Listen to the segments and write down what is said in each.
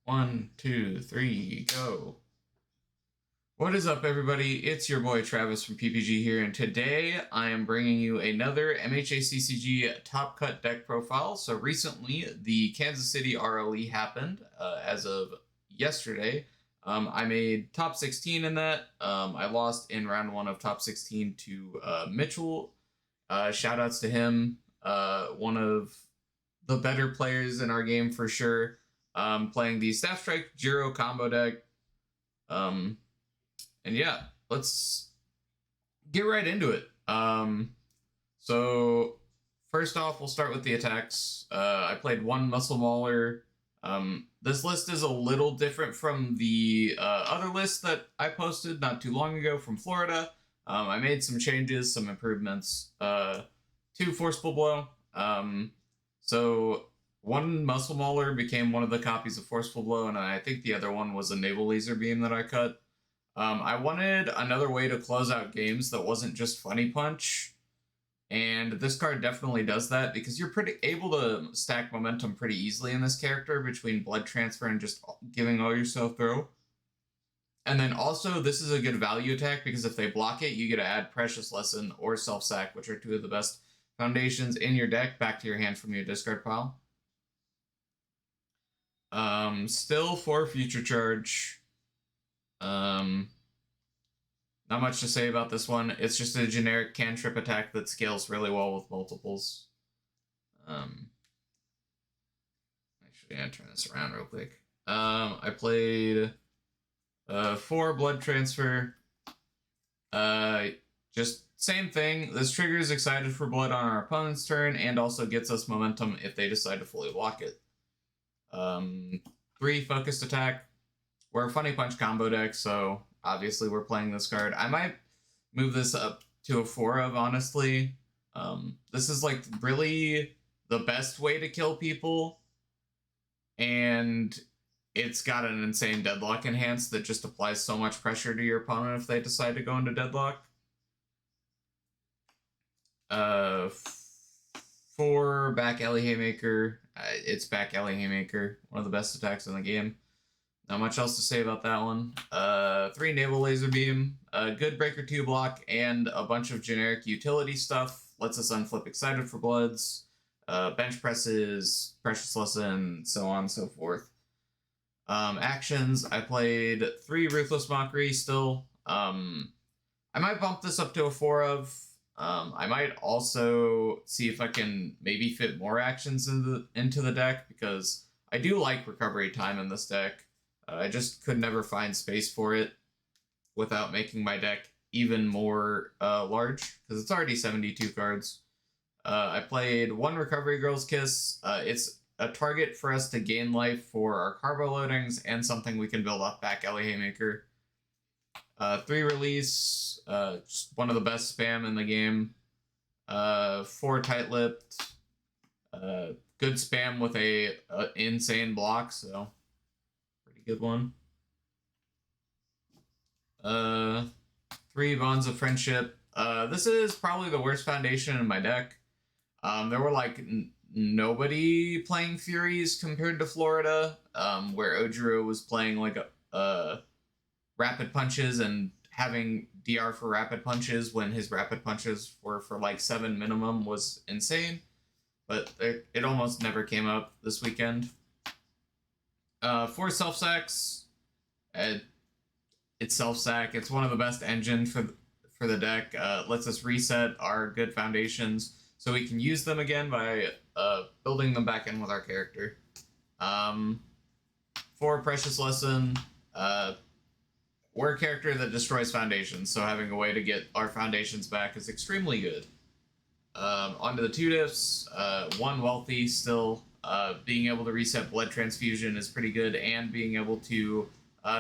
One, two, three, go. What is up, everybody? It's your boy Travis from PPG here, and today I am bringing you another MHA CCG Top Cut deck profile. So recently, the Kansas City RLE happened as of yesterday. I made top 16 in that. I lost in round 1 of top 16 to Mitchell. Shoutouts to him. One of the better players in our game for sure. Playing the Staff Strike Jiro combo deck. And yeah, let's get right into it. So first off, we'll start with the attacks. I played one Muscle Mauler. This list is a little different from the other list that I posted not too long ago from Florida. I made some changes, some improvements to Forceful Blow. So one Muscle Mauler became one of the copies of Forceful Blow, and I think the other one was a Naval Laser Beam that I cut. I wanted another way to close out games that wasn't just Funny Punch, and this card definitely does that because you're pretty able to stack momentum pretty easily in this character between Blood Transfer and just giving all yourself throw. And then also, this is a good value attack because if they block it, you get to add Precious Lesson or Self Sack, which are two of the best foundations in your deck, back to your hand from your discard pile. Still for Future Charge. Not much to say about this one. It's just a generic cantrip attack that scales really well with multiples. Actually, I'm gonna turn this around real quick. I played 4 Blood Transfer. Just same thing. This triggers Excited for Blood on our opponent's turn and also gets us momentum if they decide to fully block it. 3 Focused Attack. We're a Funny Punch combo deck, so obviously we're playing this card. I might move this up to a 4 of, honestly. This is like really the best way to kill people, and it's got an insane deadlock enhance that just applies so much pressure to your opponent if they decide to go into deadlock. 4 Back Alley Haymaker. It's Back Alley Haymaker, one of the best attacks in the game. Not much else to say about that one. 3 Naval Laser Beam, a good Breaker 2 block, and a bunch of generic utility stuff. Lets us unflip Excited for Bloods, bench presses, Precious Lesson, so on and so forth. Actions, I played 3 Ruthless Mockery still. I might bump this up to a 4 of. I might also see if I can maybe fit more actions into the deck, because I do like Recovery Time in this deck. I just could never find space for it without making my deck even more large, because it's already 72 cards. I played 1 Recovery Girl's Kiss. It's a target for us to gain life for our carbo loadings and something we can build off Back Alley Haymaker. 3 Release, just one of the best spam in the game. 4 Tight-Lipped, good spam with a insane block, so good one. 3 Bonds of Friendship. This is probably the worst foundation in my deck. There were like nobody playing Furies compared to Florida, where Ojiro was playing like Rapid Punches and having DR for Rapid Punches when his Rapid Punches were for like 7 minimum was insane. But it almost never came up this weekend. 4 Self Sacks. It's Self Sack. It's one of the best engines for the deck. Lets us reset our good foundations so we can use them again by building them back in with our character. 4 Precious Lesson. We're a character that destroys foundations, so having a way to get our foundations back is extremely good. Onto the 2 diffs. 1 Wealthy still. Being able to reset Blood Transfusion is pretty good, and being able to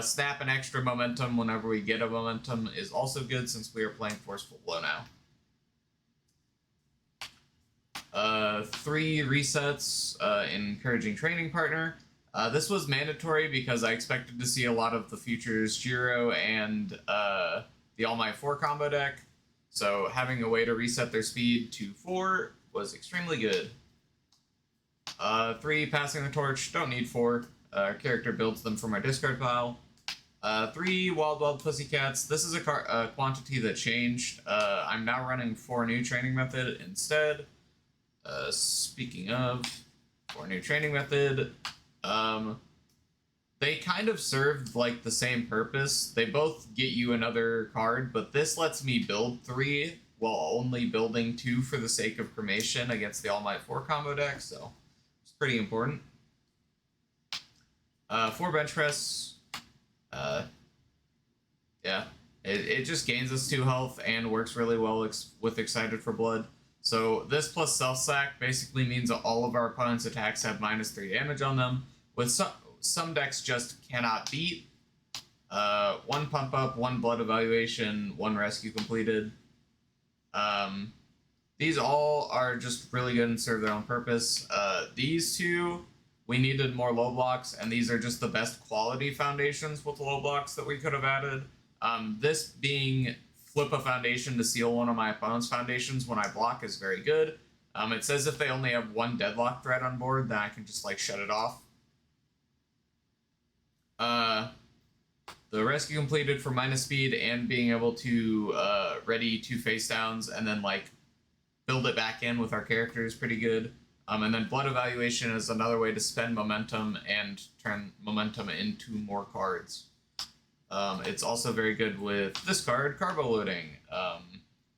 snap an extra momentum whenever we get a momentum is also good, since we are playing Forceful Blow now. 3 resets, Encouraging Training Partner. This was mandatory because I expected to see a lot of the Futures Jiro and the All Might 4 combo deck, so having a way to reset their speed to 4 was extremely good. 3 Passing the Torch, don't need 4. Our character builds them from our discard pile. 3 Wild Pussycats. This is a quantity that changed. I'm now running 4 new training method instead. Speaking of 4 new training method, they kind of serve like the same purpose. They both get you another card, but this lets me build 3 while only building 2 for the sake of cremation against the All Might 4 combo deck, so it's pretty important. 4 bench press. Yeah, it just gains us 2 health and works really well with Excited for Blood. So this plus self sack basically means that all of our opponent's attacks have -3 damage on them. With some decks just cannot beat. 1 pump up, 1 blood evaluation, 1 rescue completed. These all are just really good and serve their own purpose. These 2, we needed more low blocks, and these are just the best quality foundations with low blocks that we could have added. This being flip a foundation to seal one of my opponent's foundations when I block is very good. It says if they only have 1 deadlock threat on board, then I can just like shut it off. The rescue completed for -speed and being able to ready 2 face downs and then like build it back in with our character is pretty good. And then blood evaluation is another way to spend momentum and turn momentum into more cards. It's also very good with this card, Carbo Loading.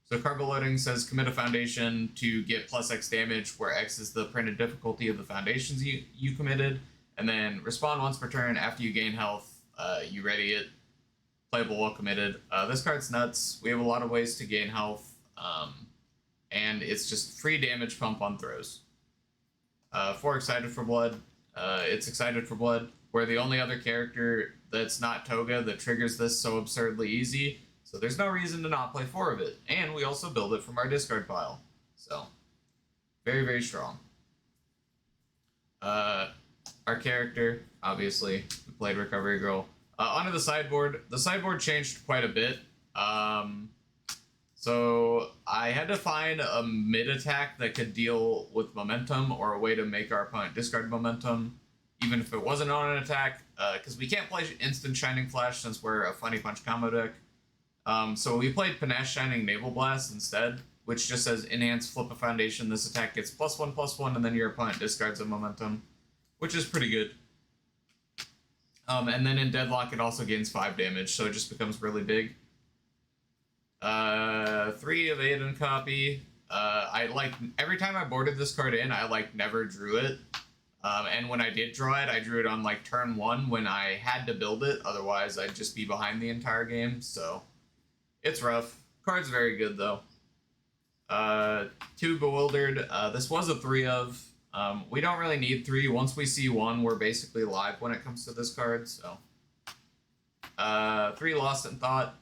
So Carbo Loading says commit a foundation to get +X damage, where X is the printed difficulty of the foundations you committed, and then respond once per turn after you gain health. You ready it, playable while committed. This card's nuts. We have a lot of ways to gain health, and it's just free damage pump on throws. 4 Excited for Blood. It's Excited for Blood. We're the only other character that's not Toga that triggers this so absurdly easy, so there's no reason to not play 4 of it. And we also build it from our discard pile. So, very, very strong. Our character, obviously, we played Recovery Girl. Onto the sideboard. The sideboard changed quite a bit. So I had to find a mid-attack that could deal with momentum, or a way to make our opponent discard momentum, even if it wasn't on an attack, because we can't play instant Shining Flash since we're a Funny Punch combo deck. So we played Panache Shining Naval Blast instead, which just says enhance, flip a foundation, this attack gets +1/+1, and then your opponent discards a momentum, which is pretty good. And then in Deadlock it also gains 5 damage, so it just becomes really big. 3 Evade copy. I like every time I boarded this card in, I like never drew it. And when I did draw it, I drew it on like turn 1 when I had to build it. Otherwise, I'd just be behind the entire game. So it's rough. Card's very good though. 2 Bewildered. This was a 3 of. We don't really need 3. Once we see 1, we're basically live when it comes to this card. So 3 Lost in Thought.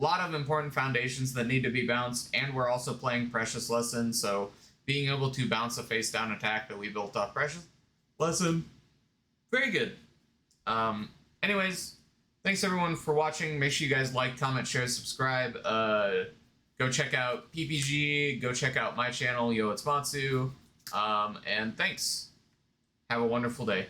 A lot of important foundations that need to be bounced, and we're also playing Precious Lesson, so being able to bounce a face-down attack that we built off Precious Lesson, very good. Anyways, thanks everyone for watching. Make sure you guys like, comment, share, subscribe. Go check out PPG, go check out my channel, Yo It's Matsu, and thanks. Have a wonderful day.